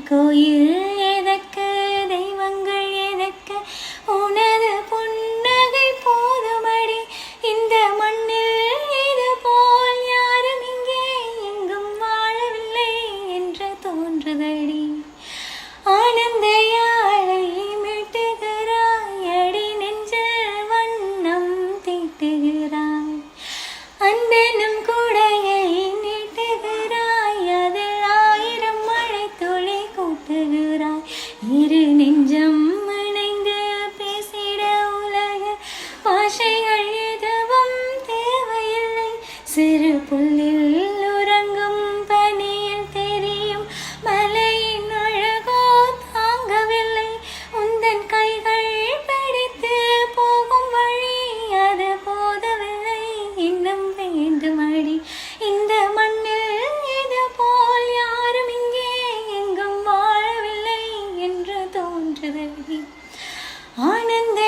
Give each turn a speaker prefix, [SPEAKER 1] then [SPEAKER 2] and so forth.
[SPEAKER 1] கோயில் எதற்கு, தெய்வங்கள் எதற்கு, உனது புன்னகை போதுமடி. இந்த மண்ணில் இது போல் யாரும் இங்கே எங்கும் வாழவில்லை என்று தோன்றுதடி. ஆனந்த யாழை மீட்டுகிறாய் அடி, நெஞ்சில் வண்ணம் தீட்டுகிறாய். அன்பெனும் கூடையை நீட்டுகிறாய், அதில் 1000 மழை துளி கூட்டுகிறாய். இரு நெஞ்சம் இணைந்து பேசிட உலக பாஷைகள் எதுவும் தேவையில்லை. சிறு புல்லில் உறங்கும் பனியில் தெரியும் மலையின் அழகோ தாங்கவில்லை. உந்தன் கைகள் பிடித்து போகும் வழி அது போதவில்லை, இன்னும் வேண்டுமடி. இந்த மண்ணில் இது போல் யாரும் இங்கே எங்கும் வாழவில்லை என்று தோன்றுதடி. ஆனந்த